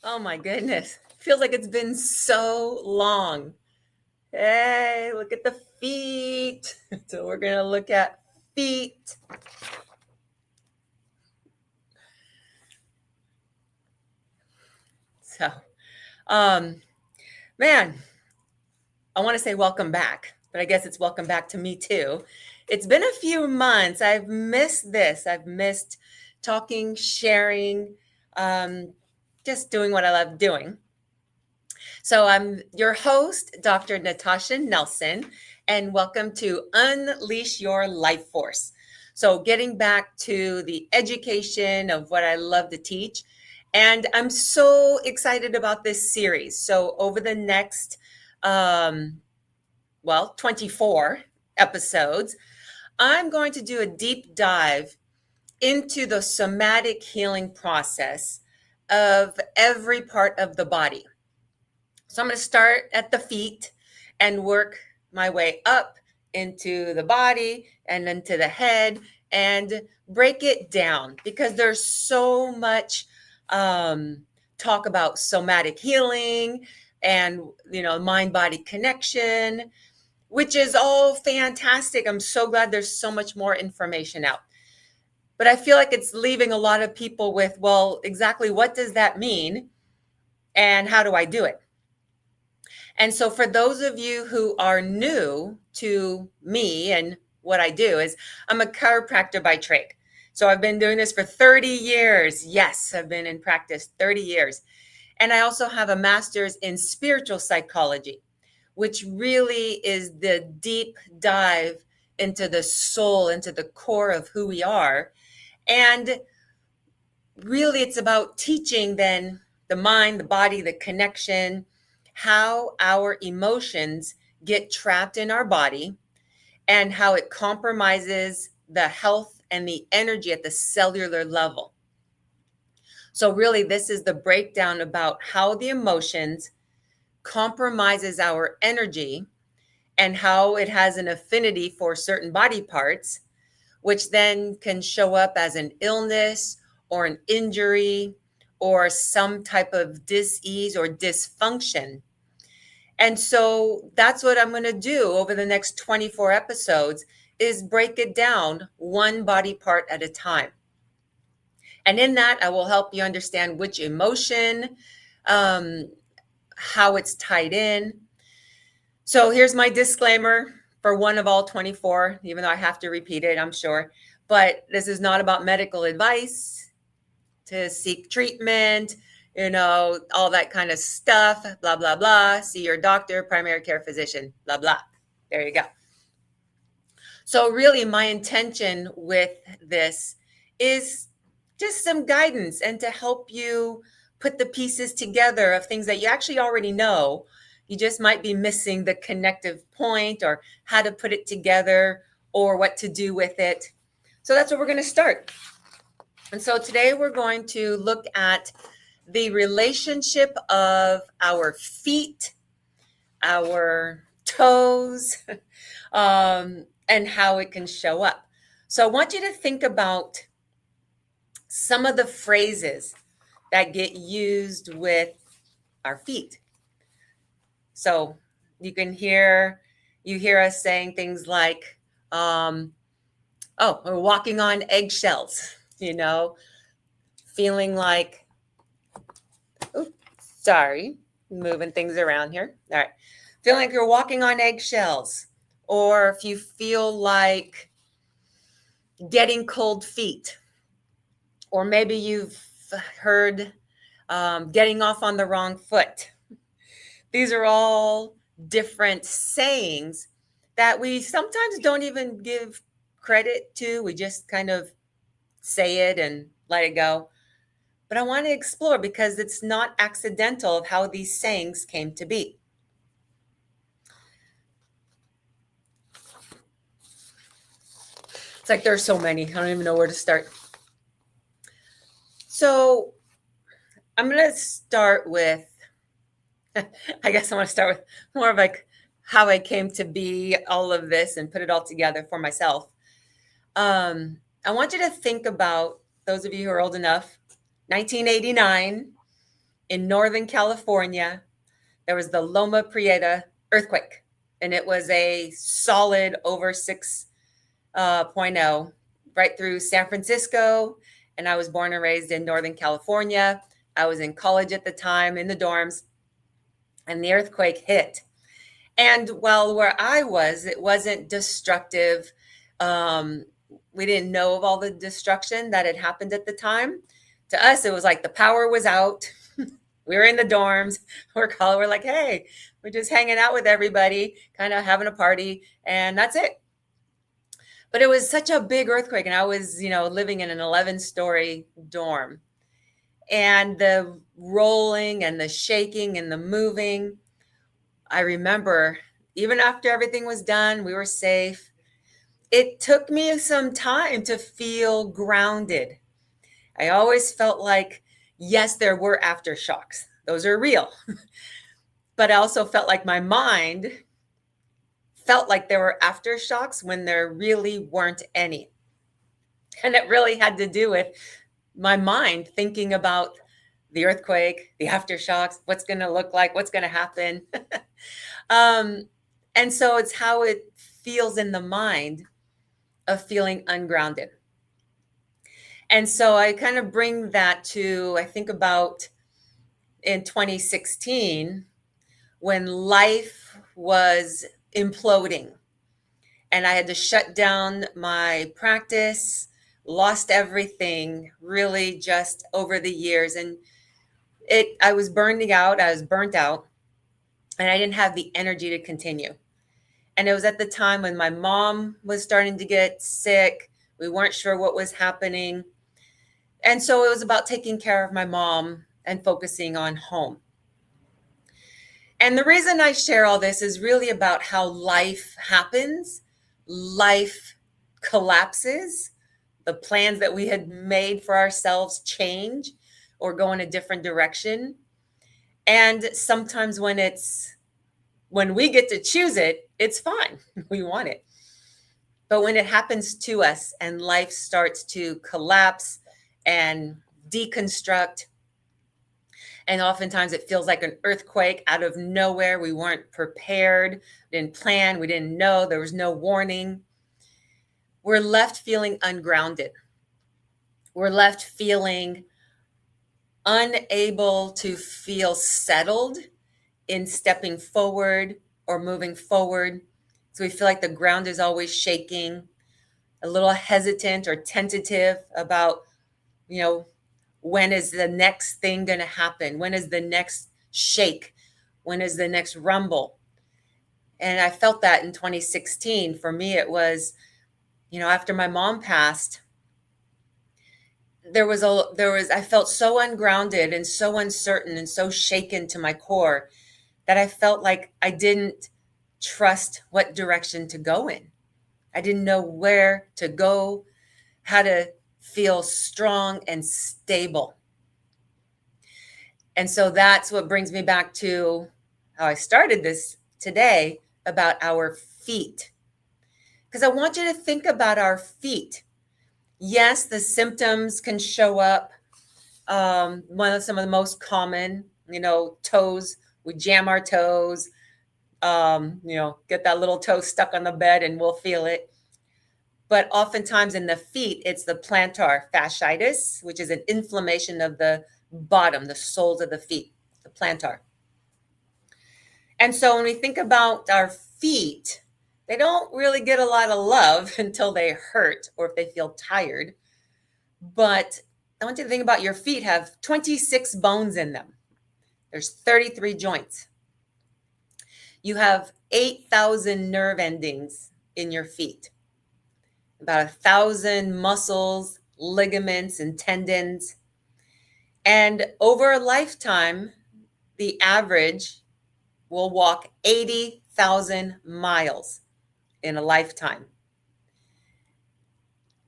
Oh my goodness. Feels like it's been so long. Hey, look at the feet. So we're going to look at feet. So, um, man, I want to say welcome back, but I guess it's welcome back to me too. It's been a few months. I've missed this. I've missed talking, sharing, um, just doing what I love doing. So I'm your host, Dr. Natasha Nelson, and welcome to Unleash Your Life Force. So getting back to the education of what I love to teach. And I'm so excited about this series. So over the next, 24 episodes, I'm going to do a deep dive into the somatic healing process of every part of the body. So I'm going to start at the feet and work my way up into the body and then to the head and break it down because there's so much talk about somatic healing and mind body connection, which is all fantastic. I'm so glad there's so much more information out. But I feel like it's leaving a lot of people with, well, exactly what does that mean and how do I do it? And so for those of you who are new to me and what I do is I'm a chiropractor by trade. So I've been doing this for 30 years. Yes, I've been in practice 30 years. And I also have a master's in spiritual psychology, which really is the deep dive into the soul, into the core of who we are. And really it's about teaching then the mind, the body, the connection, how our emotions get trapped in our body and how it compromises the health and the energy at the cellular level. So really this is the breakdown about how the emotions compromises our energy and how it has an affinity for certain body parts, which then can show up as an illness or an injury or some type of dis-ease or dysfunction. And so that's what I'm going to do over the next 24 episodes is break it down one body part at a time. And in that, I will help you understand which emotion, how it's tied in. So here's my disclaimer for one of all 24, even though I have to repeat it, I'm sure. But this is not about medical advice to seek treatment, all that kind of stuff, blah, blah, blah. See your doctor, primary care physician, blah, blah. There you go. So really my intention with this is just some guidance and to help you put the pieces together of things that you actually already know. You just might be missing the connective point or how to put it together or what to do with it. So that's where we're going to start. And so today we're going to look at the relationship of our feet, our toes, and how it can show up. So I want you to think about some of the phrases that get used with our feet. So you hear us saying things like, oh, we're walking on eggshells, feeling like, oops, sorry, moving things around here. All right. Feeling like you're walking on eggshells, or if you feel like getting cold feet, or maybe you've heard getting off on the wrong foot. These are all different sayings that we sometimes don't even give credit to. We just kind of say it and let it go. But I want to explore because it's not accidental of how these sayings came to be. It's like there's so many. I don't even know where to start. So I'm going to start with, I guess I want to start with more of like how I came to be all of this and put it all together for myself. I want you to think about, those of you who are old enough, 1989, in Northern California. There was the Loma Prieta earthquake, and it was a solid over 6.0 right through San Francisco. And I was born and raised in Northern California. I was in college at the time in the dorms, and the earthquake hit. And while where I was, it wasn't destructive. We didn't know of all the destruction that had happened at the time. To us, it was like the power was out. We were in the dorms. We're like, hey, we're just hanging out with everybody, kind of having a party, and that's it. But it was such a big earthquake, and I was, living in an 11-story dorm. And the rolling and the shaking and the moving, I remember even after everything was done, we were safe. It took me some time to feel grounded. I always felt like, yes, there were aftershocks. Those are real. But I also felt like my mind felt like there were aftershocks when there really weren't any. And it really had to do with my mind thinking about the earthquake, the aftershocks, what's going to look like, what's going to happen. And so it's how it feels in the mind of feeling ungrounded. And so I kind of bring that to, I think about in 2016, when life was imploding and I had to shut down my practice, lost everything really just over the years. And I was burnt out, and I didn't have the energy to continue. And it was at the time when my mom was starting to get sick. We weren't sure what was happening. And so it was about taking care of my mom and focusing on home. And the reason I share all this is really about how life happens. Life collapses. The plans that we had made for ourselves change or go in a different direction. And sometimes when we get to choose it, it's fine. We want it. But when it happens to us and life starts to collapse and deconstruct, and oftentimes it feels like an earthquake out of nowhere. We weren't prepared, didn't plan, we didn't know, there was no warning. We're left feeling ungrounded. We're left feeling unable to feel settled in stepping forward or moving forward. So we feel like the ground is always shaking, a little hesitant or tentative about, when is the next thing going to happen? When is the next shake? When is the next rumble? And I felt that in 2016. For me, it was, after my mom passed, I felt so ungrounded and so uncertain and so shaken to my core that I felt like I didn't trust what direction to go in. I didn't know where to go, how to feel strong and stable. And so that's what brings me back to how I started this today about our feet. Because I want you to think about our feet. Yes, the symptoms can show up. Some of the most common, toes. We jam our toes, get that little toe stuck on the bed and we'll feel it. But oftentimes in the feet, it's the plantar fasciitis, which is an inflammation of the bottom, the soles of the feet, the plantar. And so when we think about our feet, they don't really get a lot of love until they hurt or if they feel tired. But I want you to think about your feet have 26 bones in them. There's 33 joints. You have 8,000 nerve endings in your feet, about 1,000 muscles, ligaments, and tendons. And over a lifetime, the average will walk 80,000 miles in a lifetime.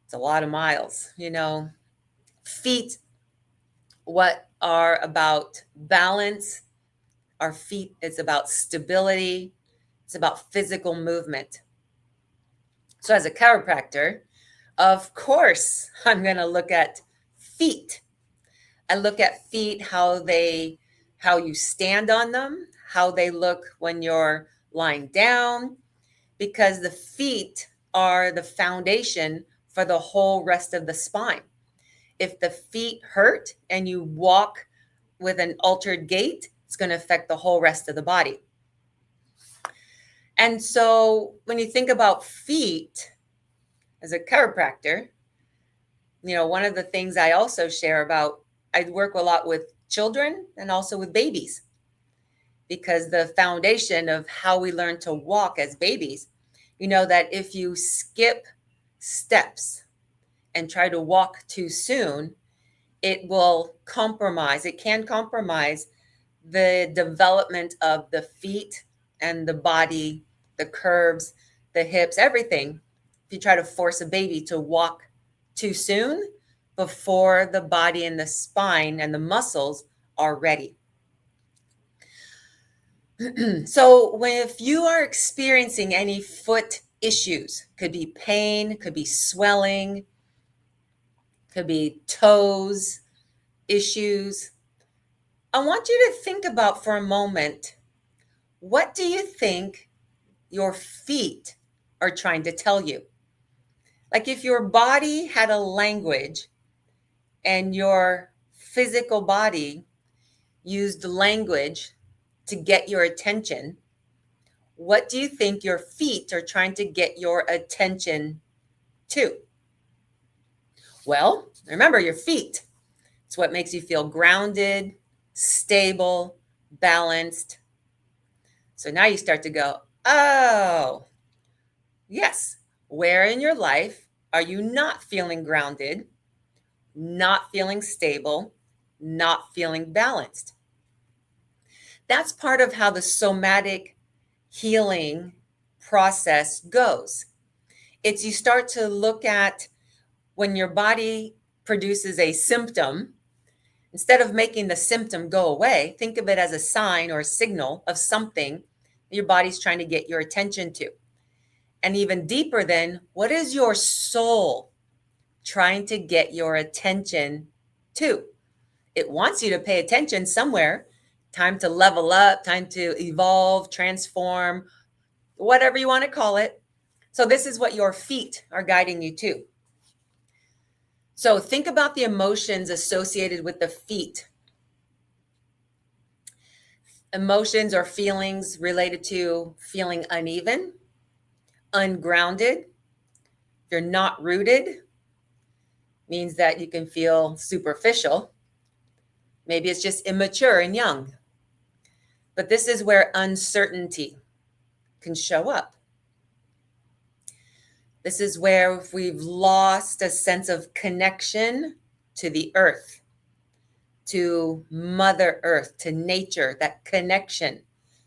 It's a lot of miles, Feet, what are about balance. Our feet, it's about stability. It's about physical movement. So as a chiropractor, of course, I'm going to look at feet. I look at feet, how they how you stand on them, how they look when you're lying down, because the feet are the foundation for the whole rest of the spine. If the feet hurt and you walk with an altered gait, it's going to affect the whole rest of the body. And so when you think about feet as a chiropractor, one of the things I also share about, I work a lot with children and also with babies, because the foundation of how we learn to walk as babies, that if you skip steps and try to walk too soon, it can compromise the development of the feet and the body, the curves, the hips, everything. If you try to force a baby to walk too soon before the body and the spine and the muscles are ready. So if you are experiencing any foot issues, could be pain, could be swelling, could be toes issues, I want you to think about for a moment, what do you think your feet are trying to tell you? Like if your body had a language and your physical body used language to get your attention, what do you think your feet are trying to get your attention to? Well, remember your feet. It's what makes you feel grounded, stable, balanced. So now you start to go, oh, yes. Where in your life are you not feeling grounded, not feeling stable, not feeling balanced? That's part of how the somatic healing process goes. It's you start to look at when your body produces a symptom, instead of making the symptom go away, think of it as a sign or a signal of something your body's trying to get your attention to. And even deeper then, what is your soul trying to get your attention to? It wants you to pay attention somewhere. Time to level up, time to evolve, transform, whatever you want to call it. So this is what your feet are guiding you to. So think about the emotions associated with the feet. Emotions or feelings related to feeling uneven, ungrounded. If you're not rooted, means that you can feel superficial. Maybe it's just immature and young. But this is where uncertainty can show up. This is where we've lost a sense of connection to the earth, to Mother Earth, to nature, that connection.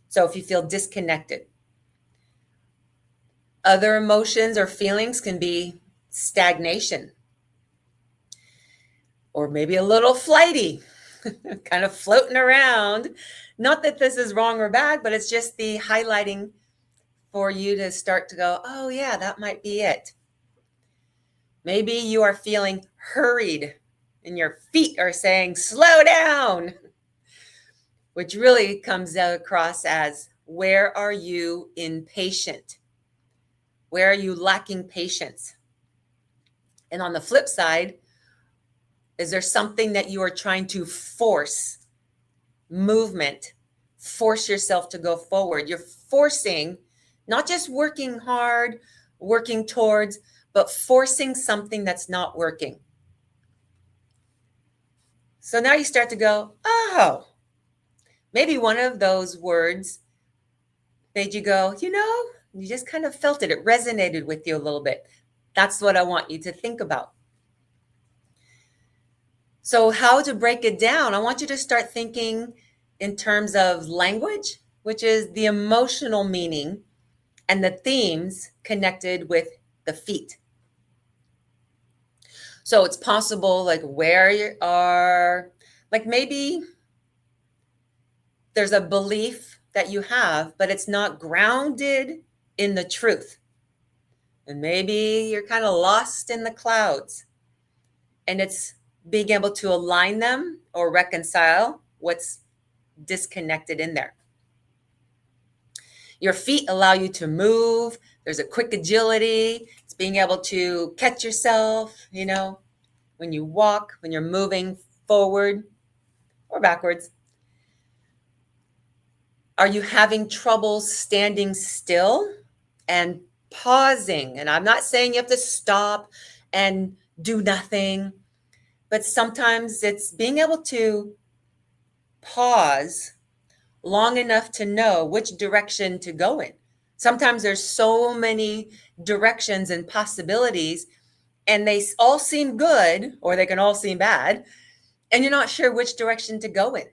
So if you feel disconnected. Other emotions or feelings can be stagnation, or maybe a little flighty, kind of floating around. Not that this is wrong or bad, but it's just the highlighting for you to start to go, oh yeah, that might be it. Maybe you are feeling hurried and your feet are saying, slow down, which really comes across as, where are you impatient? Where are you lacking patience? And on the flip side, is there something that you are trying to force movement, force yourself to go forward? You're forcing, not just working hard, working towards, but forcing something that's not working. So now you start to go, oh, maybe one of those words made you go, you just kind of felt it. It resonated with you a little bit. That's what I want you to think about. So how to break it down? I want you to start thinking in terms of language, which is the emotional meaning and the themes connected with the feet. So it's possible, like where you are, like maybe there's a belief that you have, but it's not grounded in the truth. And maybe you're kind of lost in the clouds, and it's being able to align them or reconcile what's disconnected in there. Your feet allow you to move. There's a quick agility. It's being able to catch yourself, when you walk, when you're moving forward or backwards. Are you having trouble standing still and pausing? And I'm not saying you have to stop and do nothing, but sometimes it's being able to pause long enough to know which direction to go in. Sometimes there's so many directions and possibilities, and they all seem good, or they can all seem bad, and you're not sure which direction to go in.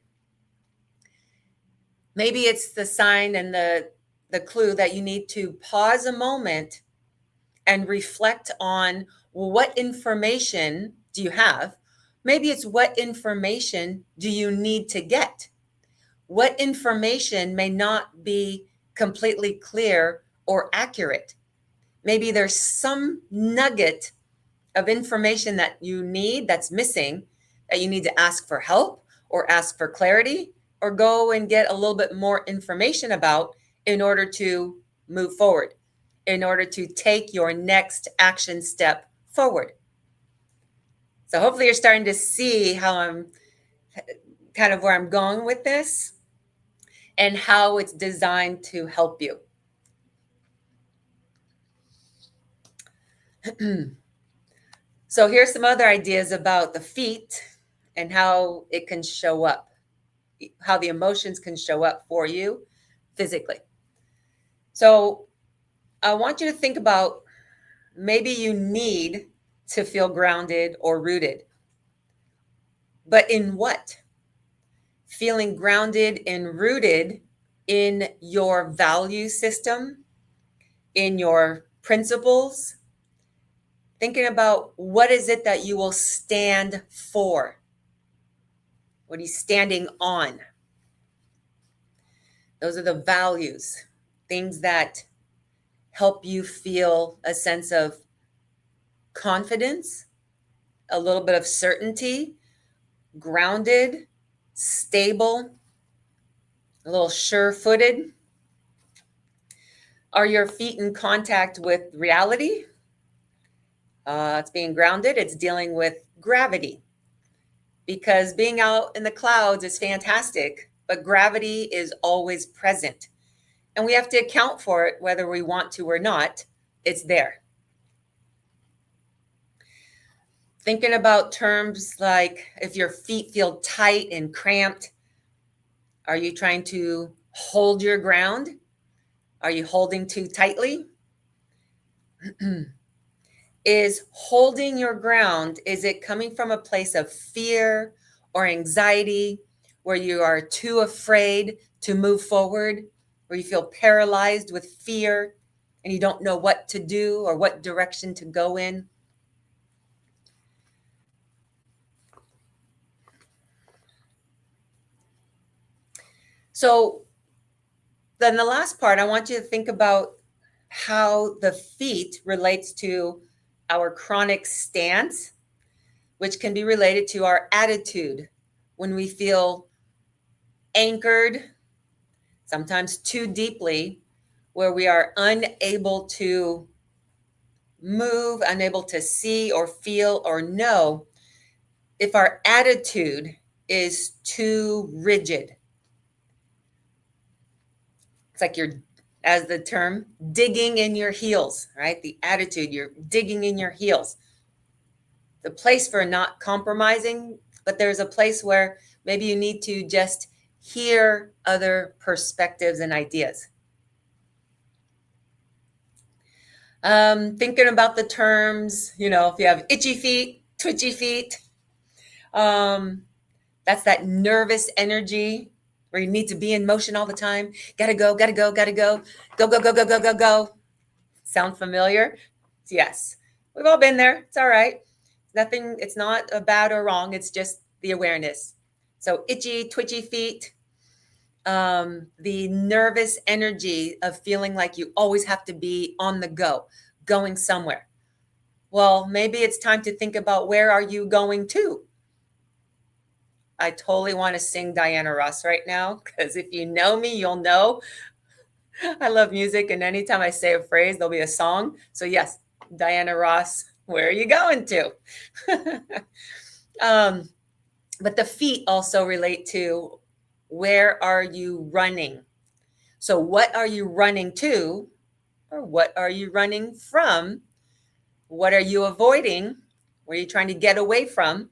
Maybe it's the sign and the clue that you need to pause a moment and reflect on, well, what information do you have? Maybe it's what information do you need to get? What information may not be completely clear or accurate? Maybe there's some nugget of information that you need that's missing, that you need to ask for help or ask for clarity or go and get a little bit more information about in order to move forward, in order to take your next action step forward. So hopefully you're starting to see how I'm kind of where I'm going with this and how it's designed to help you. So here's some other ideas about the feet and how it can show up, how the emotions can show up for you physically. So I want you to think about, maybe you need to feel grounded or rooted. But in what? Feeling grounded and rooted in your value system, in your principles. Thinking about, what is it that you will stand for? What are you standing on? Those are the values, things that help you feel a sense of confidence, a little bit of certainty, grounded, stable, a little sure-footed. Are your feet in contact with reality? It's being grounded. It's dealing with gravity, because being out in the clouds is fantastic, but gravity is always present. And we have to account for it whether we want to or not. It's there. Thinking about terms like, if your feet feel tight and cramped, are you trying to hold your ground? Are you holding too tightly? Is holding your ground, is it coming from a place of fear or anxiety, where you are too afraid to move forward, where you feel paralyzed with fear and you don't know what to do or what direction to go in? So then the last part, I want you to think about how the feet relates to our chronic stance, which can be related to our attitude when we feel anchored, sometimes too deeply, where we are unable to move, unable to see or feel or know. If our attitude is too rigid, it's like you're, as the term, digging in your heels, right? The attitude, you're digging in your heels. The place for not compromising, but there's a place where maybe you need to just hear other perspectives and ideas. Thinking about the terms, if you have itchy feet, twitchy feet, that's that nervous energy where you need to be in motion all the time. Gotta go, gotta go, gotta go. Go, go, go, go, go, go, go. Sound familiar? Yes. We've all been there. It's all right. Nothing, it's not a bad or wrong. It's just the awareness. So itchy, twitchy feet, the nervous energy of feeling like you always have to be on the go, going somewhere. Well, maybe it's time to think about, where are you going to? I totally want to sing Diana Ross right now, because if you know me, you'll know I love music, and anytime I say a phrase, there'll be a song. So yes, Diana Ross, where are you going to? um, but the feet also relate to, where are you running? So what are you running to, or what are you running from? What are you avoiding? What are you trying to get away from?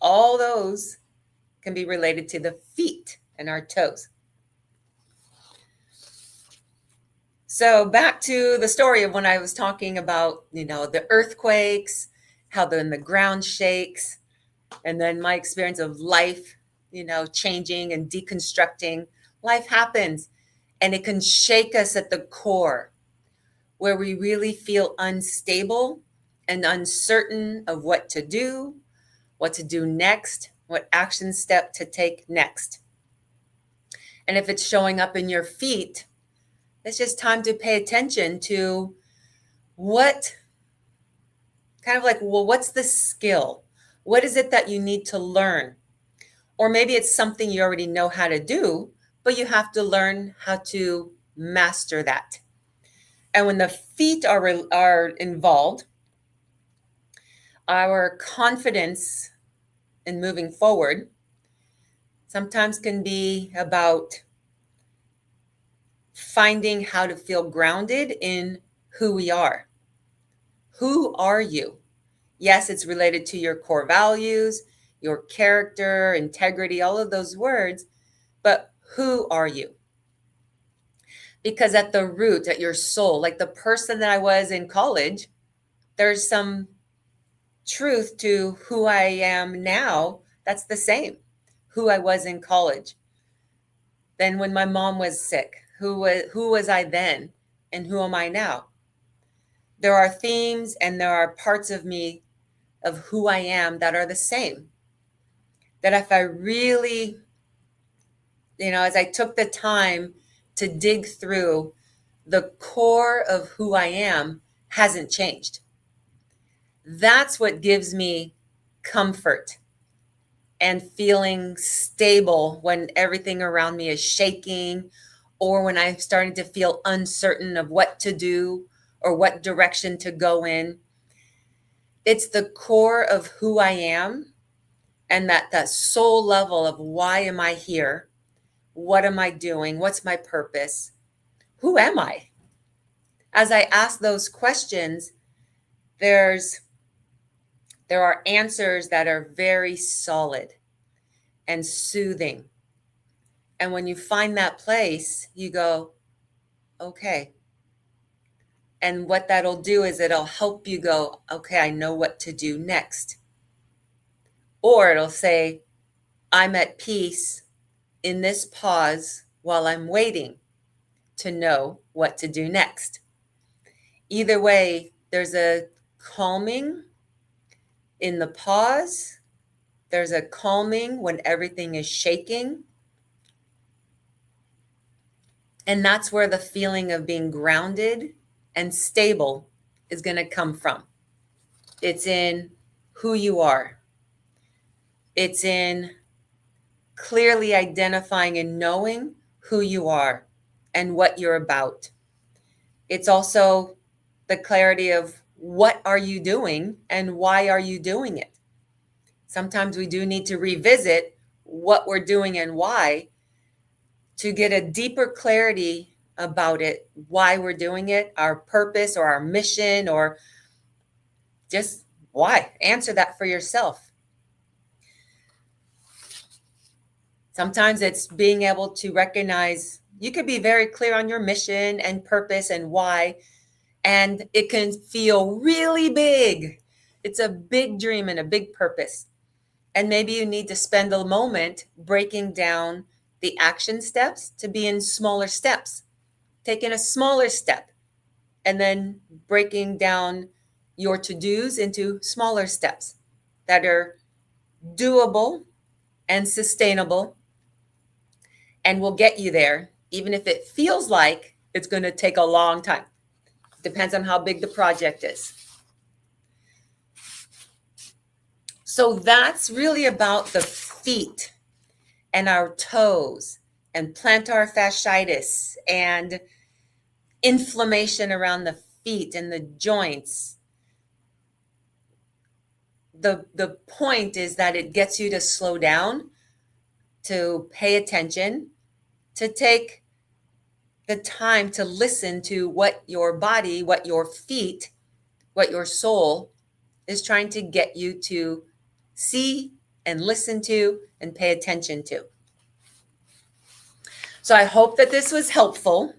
All those can be related to the feet and our toes. So back to the story of when I was talking about, the earthquakes, how then the ground shakes, and then my experience of life, changing and deconstructing. Life happens, and it can shake us at the core, where we really feel unstable and uncertain of what to do next, what action step to take next. And if it's showing up in your feet, it's just time to pay attention to what kind of like, well, what's the skill? What is it that you need to learn? Or maybe it's something you already know how to do, but you have to learn how to master that. And when the feet are involved, our confidence in moving forward sometimes can be about finding how to feel grounded in who we are. Who are you? Yes, it's related to your core values, your character, integrity, all of those words, but who are you? Because at the root, at your soul, like the person that I was in college, there's some truth to who I am now. That's the same, who I was in college. Then when my mom was sick, who was I then, and who am I now? There are themes and there are parts of me, of who I am, that are the same. That if I really, as I took the time to dig through, the core of who I am hasn't changed. That's what gives me comfort and feeling stable when everything around me is shaking, or when I'm starting to feel uncertain of what to do or what direction to go in. It's the core of who I am, and that soul level of, why am I here? What am I doing? What's my purpose? Who am I? As I ask those questions, there are answers that are very solid and soothing. And when you find that place, you go, okay. And what that'll do is it'll help you go, okay, I know what to do next. Or it'll say, I'm at peace in this pause while I'm waiting to know what to do next. Either way, there's a calming in the pause. There's a calming when everything is shaking. And that's where the feeling of being grounded and stable is going to come from. It's in who you are. It's in clearly identifying and knowing who you are and what you're about. It's also the clarity of, what are you doing and why are you doing it? Sometimes we do need to revisit what we're doing and why, to get a deeper clarity about it, why we're doing it, our purpose or our mission, or just why. Answer that for yourself. Sometimes it's being able to recognize, you could be very clear on your mission and purpose and why, and it can feel really big. It's a big dream and a big purpose. And maybe you need to spend a moment breaking down the action steps to be in smaller steps, taking a smaller step, and then breaking down your to-dos into smaller steps that are doable and sustainable and will get you there, even if it feels like it's going to take a long time. Depends on how big the project is. So that's really about the feet and our toes and plantar fasciitis and inflammation around the feet and the joints. The point is that it gets you to slow down, to pay attention, to take the time to listen to what your body, what your feet, what your soul is trying to get you to see and listen to and pay attention to. So I hope that this was helpful.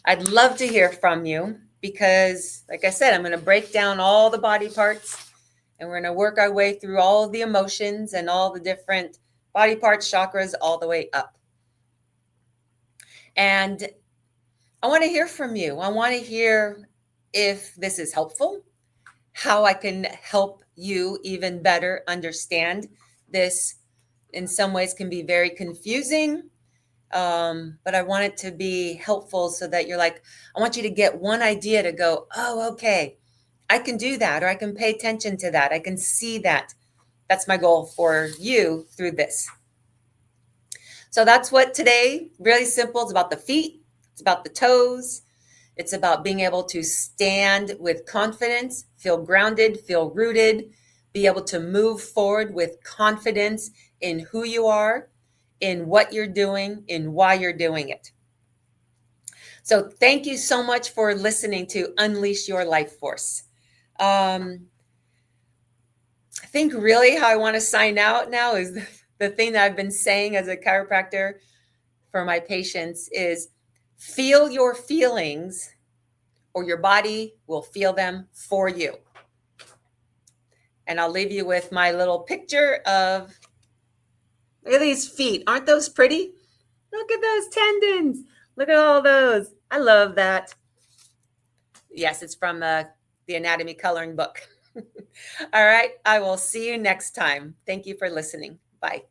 I'd love to hear from you because, like I said, I'm going to break down all the body parts and we're going to work our way through all the emotions and all the different body parts, chakras, all the way up. And I want to hear from you. I want to hear if this is helpful, how I can help you even better understand this. In some ways can be very confusing, but I want it to be helpful so that you're like, I want you to get one idea to go, oh, okay, I can do that, or I can pay attention to that. I can see that. That's my goal for you through this. So that's what today, really simple. It's about the feet. It's about the toes. It's about being able to stand with confidence, feel grounded, feel rooted, be able to move forward with confidence in who you are, in what you're doing, in why you're doing it. So thank you so much for listening to Unleash Your Life Force. I think really how I want to sign out now is the thing that I've been saying as a chiropractor for my patients is feel your feelings or your body will feel them for you. And I'll leave you with my little picture of, look at these feet. Aren't those pretty? Look at those tendons. Look at all those. I love that. Yes, it's from the anatomy coloring book. All right. I will see you next time. Thank you for listening. Bye.